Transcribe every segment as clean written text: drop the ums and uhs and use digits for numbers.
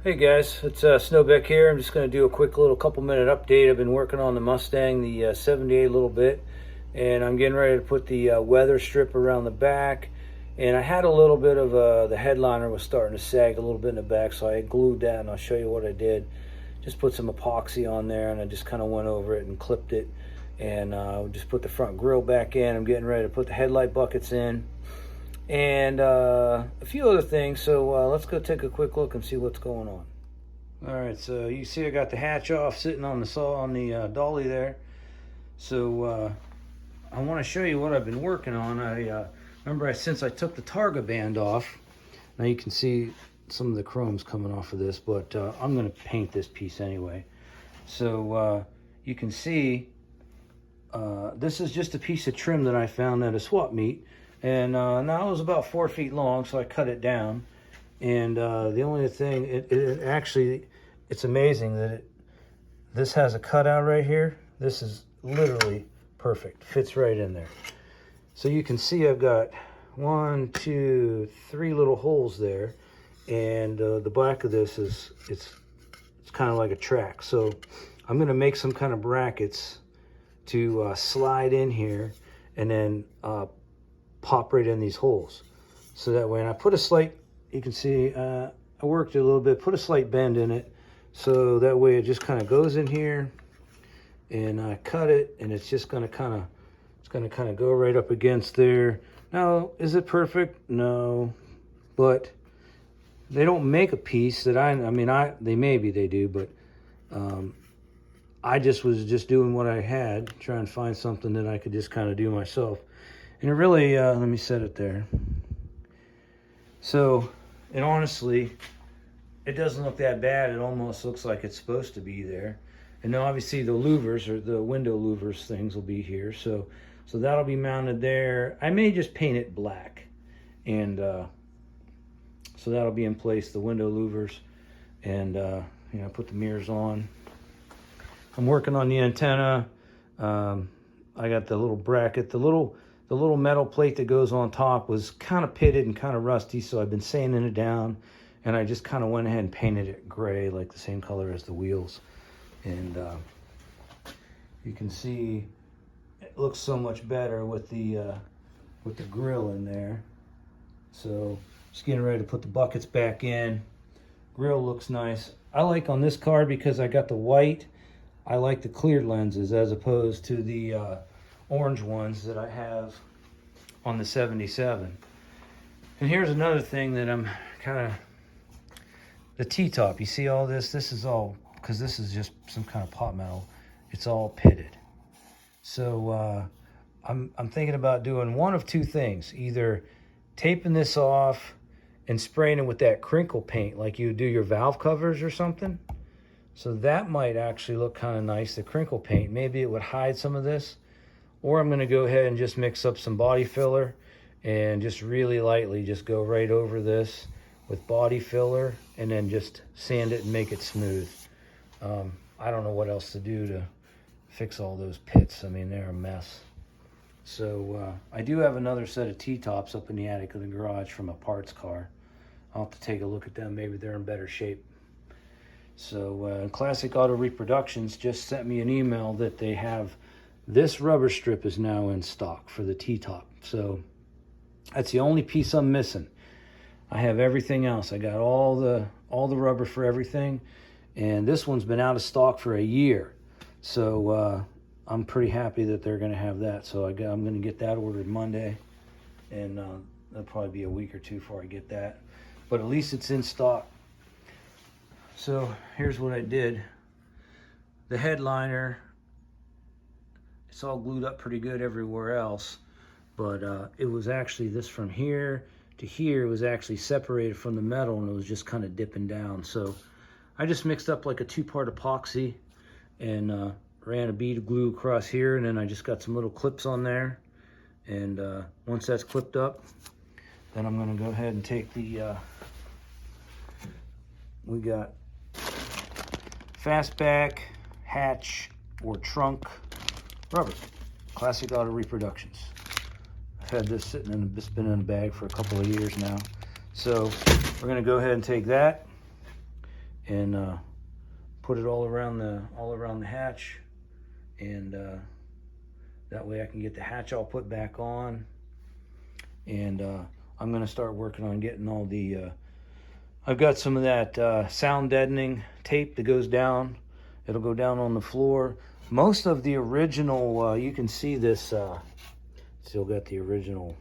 Hey guys, it's Snowbeck here. I'm just going to do a quick little couple-minute update. I've been working on the Mustang, the 78 a little bit, and I'm getting ready to put the weather strip around the back. And I had a little bit of the headliner was starting to sag a little bit in the back, so I glued that, and I'll show you what I did. Just put some epoxy on there, and I just kind of went over it and clipped it, and just put the front grille back in. I'm getting ready to put the headlight buckets in, and a few other things. So let's go take a quick look and see what's going on. All right, so you see I got the hatch off sitting on the dolly there. So I want to show you what I've been working on. Since I took the Targa band off, now you can see some of the chrome's coming off of this, but I'm going to paint this piece anyway. So you can see this is just a piece of trim that I found at a swap meet. And now it was about 4 feet long, so I cut it down. And the only thing, it's amazing that this has a cutout right here. This is literally perfect, fits right in there. So you can see I've got 1, 2, 3 little holes there. And the back of this it's kind of like a track. So I'm gonna make some kind of brackets to slide in here and then pop right in these holes. So that way, and I put a slight, you can see I worked it a little bit, put a slight bend in it, so that way it just kind of goes in here, and I cut it, and it's just going to kind of go right up against there. Now, is it perfect? No, but they don't make a piece that they do, but I was just doing what I had, trying to find something that I could just kind of do myself. And it really, let me set it there. So, and honestly, it doesn't look that bad. It almost looks like it's supposed to be there. And now obviously the louvers, or the window louvers things, will be here. So that'll be mounted there. I may just paint it black. And so that'll be in place, the window louvers. And, put the mirrors on. I'm working on the antenna. I got the little bracket, the little metal plate that goes on top was kind of pitted and kind of rusty, so I've been sanding it down, and I just kind of went ahead and painted it gray, like the same color as the wheels. And you can see it looks so much better with the grill in there. So just getting ready to put the buckets back in. Grill looks nice. I like on this car, because I got the white, I like the clear lenses as opposed to the orange ones that I have on the 77. And here's another thing that I'm the T-top. You see all this? This is all, because this is just some kind of pot metal. It's all pitted. So I'm thinking about doing one of two things. Either taping this off and spraying it with that crinkle paint like you do your valve covers or something. So that might actually look kind of nice, the crinkle paint. Maybe it would hide some of this. Or I'm going to go ahead and just mix up some body filler and just really lightly just go right over this with body filler and then just sand it and make it smooth. I don't know what else to do to fix all those pits. I mean, they're a mess. So I do have another set of T-tops up in the attic of the garage from a parts car. I'll have to take a look at them. Maybe they're in better shape. So Classic Auto Reproductions just sent me an email that they have this rubber strip is now in stock for the T-top. So that's the only piece I'm missing. I have everything else. I got all the rubber for everything, and this one's been out of stock for a year. So I'm pretty happy that they're going to have that. So I'm going to get that ordered Monday, and that'll probably be a week or two before I get that. But at least it's in stock. So here's what I did. The headliner, it's all glued up pretty good everywhere else, but it was actually this from here to here was actually separated from the metal, and it was just kind of dipping down. So I just mixed up like a 2-part epoxy and ran a bead of glue across here, and then I just got some little clips on there. And once that's clipped up, then I'm going to go ahead and take the we got fastback, hatch, or trunk rubber. Classic Auto Reproductions. I've had this it's been in a bag for a couple of years now. So we're going to go ahead and take that and put it all around the hatch, and that way I can get the hatch all put back on. And I'm going to start working on getting all the I've got some of that sound deadening tape that goes down. It'll go down on the floor. Most of the original, you can see this, still got the original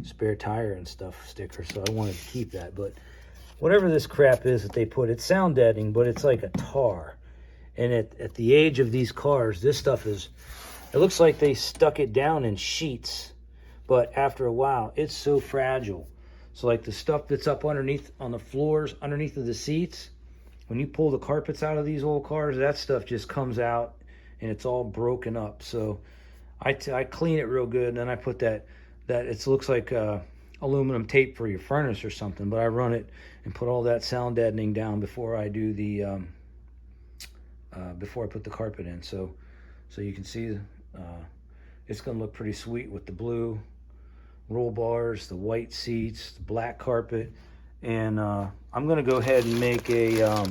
spare tire and stuff sticker, so I wanted to keep that. But whatever this crap is that they put, it's sound deadening, but it's like a tar. And at the age of these cars, this stuff is, it looks like they stuck it down in sheets, but after a while, it's so fragile. So like the stuff that's up underneath on the floors, underneath of the seats, when you pull the carpets out of these old cars, that stuff just comes out and it's all broken up. So I clean it real good, and then I put that it looks like aluminum tape for your furnace or something, but I run it and put all that sound deadening down before I do the before I put the carpet in. So you can see it's going to look pretty sweet with the blue roll bars, the white seats, the black carpet. And I'm going to go ahead and make a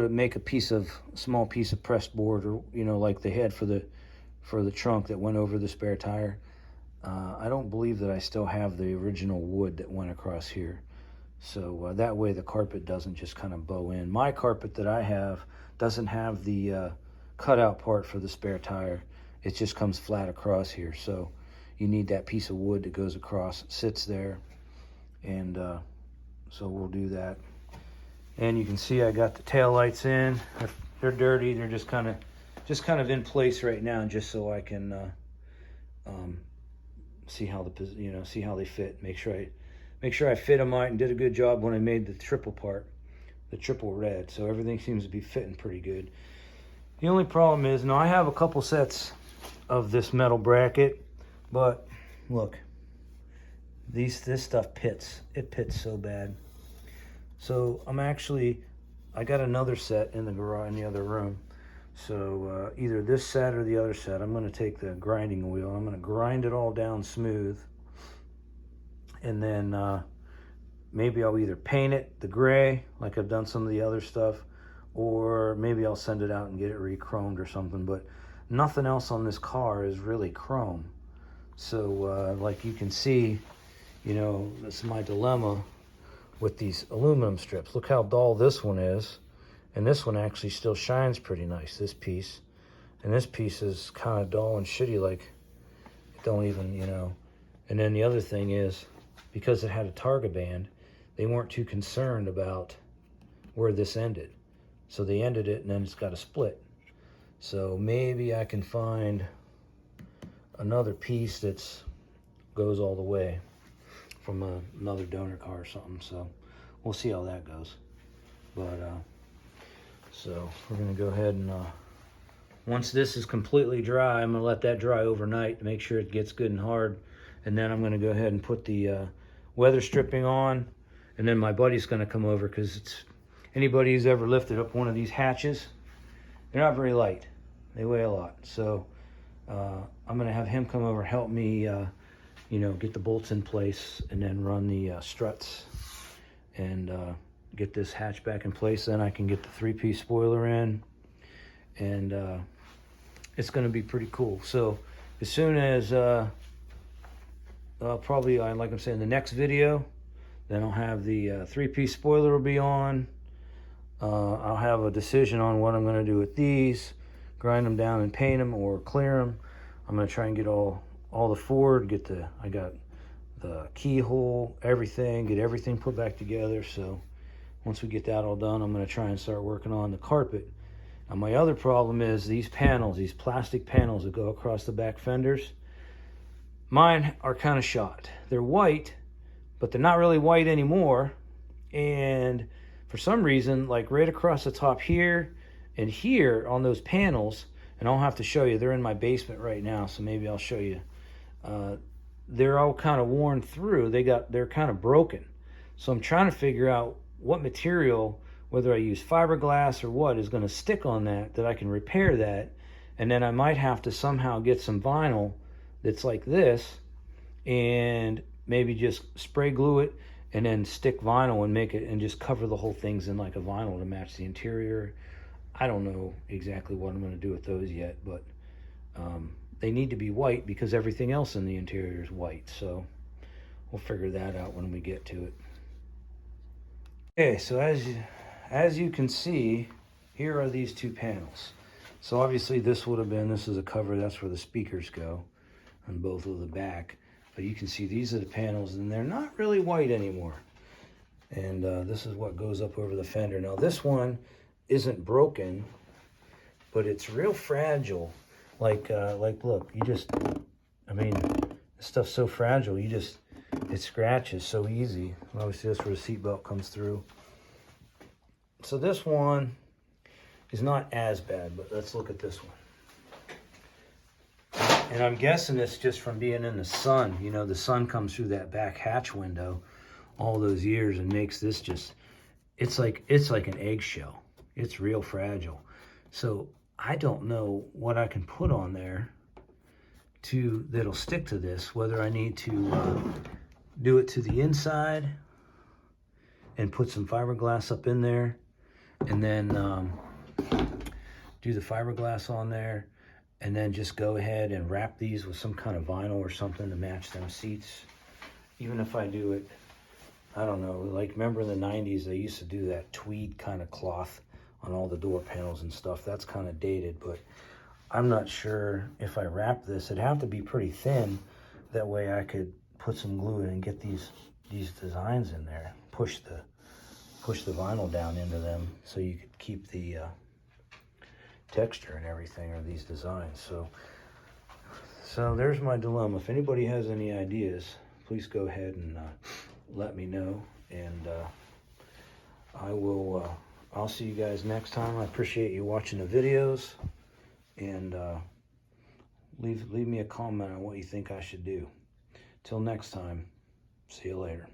make a small piece of pressed board, or like they had for the trunk that went over the spare tire. I don't believe that I still have the original wood that went across here, so that way the carpet doesn't just kind of bow in. My carpet that I have doesn't have the cutout part for the spare tire. It just comes flat across here, so you need that piece of wood that goes across, sits there. And so we'll do that. And you can see I got the tail lights in. They're dirty. They're just kind of in place right now, just so I can see how see how they fit. Make sure I fit them right and did a good job when I made the triple red. So everything seems to be fitting pretty good. The only problem is, now I have a couple sets of this metal bracket, but look. This stuff pits. It pits so bad. So I got another set in the garage in the other room. So either this set or the other set, I'm going to take the grinding wheel. I'm going to grind it all down smooth. And then maybe I'll either paint it the gray, like I've done some of the other stuff, or maybe I'll send it out and get it re-chromed or something. But nothing else on this car is really chrome. So like you can see, that's my dilemma with these aluminum strips. Look how dull this one is. And this one actually still shines pretty nice, this piece. And this piece is kind of dull and shitty, like it don't even, And then the other thing is, because it had a Targa band, they weren't too concerned about where this ended. So they ended it, and then it's got a split. So maybe I can find another piece that's goes all the way from another donor car or something. So we'll see how that goes. But so we're gonna go ahead and once this is completely dry, I'm gonna let that dry overnight to make sure it gets good and hard, and then I'm gonna go ahead and put the weather stripping on. And then my buddy's gonna come over, because it's anybody who's ever lifted up one of these hatches, they're not very light, they weigh a lot. So I'm gonna have him come over, help me get the bolts in place, and then run the struts and get this hatch back in place. Then I can get the 3-piece spoiler in, and it's going to be pretty cool. So as soon as probably, like I'm saying, the next video, then I'll have the 3-piece spoiler will be on. I'll have a decision on what I'm going to do with these, grind them down and paint them or clear them. I'm going to try and get all the Ford, I got the keyhole, everything, get everything put back together. So once we get that all done, I'm going to try and start working on the carpet. Now my other problem is these panels, these plastic panels that go across the back fenders. Mine are kind of shot. They're white, but they're not really white anymore. And for some reason, like right across the top here and here on those panels, and I'll have to show you, they're in my basement right now, so maybe I'll show you. They're all kind of worn through. They're kind of broken. So I'm trying to figure out what material, whether I use fiberglass or what, is going to stick on that I can repair that. And then I might have to somehow get some vinyl that's like this, and maybe just spray glue it and then stick vinyl and make it, and just cover the whole things in like a vinyl to match the interior. I don't know exactly what I'm going to do with those yet, but they need to be white because everything else in the interior is white. So we'll figure that out when we get to it. Okay, so as you can see, here are these two panels. So obviously this is a cover, that's where the speakers go on both of the back. But you can see these are the panels, and they're not really white anymore. And this is what goes up over the fender. Now this one isn't broken, but it's real fragile. Like look, this stuff's so fragile, it scratches so easy. Obviously that's where the seatbelt comes through. So this one is not as bad, but let's look at this one. And I'm guessing it's just from being in the sun. You know, the sun comes through that back hatch window all those years and makes this just, it's like an eggshell. It's real fragile. So I don't know what I can put on there that'll stick to this, whether I need to do it to the inside and put some fiberglass up in there, and then do the fiberglass on there, and then just go ahead and wrap these with some kind of vinyl or something to match them seats. Even if I do it, I don't know, like remember in the 90s, they used to do that tweed kind of cloth on all the door panels and stuff. That's kind of dated, but I'm not sure if I wrap this. It'd have to be pretty thin. That way I could put some glue in and get these designs in there. Push the vinyl down into them so you could keep the texture and everything, or these designs. So there's my dilemma. If anybody has any ideas, please go ahead and let me know, and I'll see you guys next time. I appreciate you watching the videos, and leave me a comment on what you think I should do. Till next time, see you later.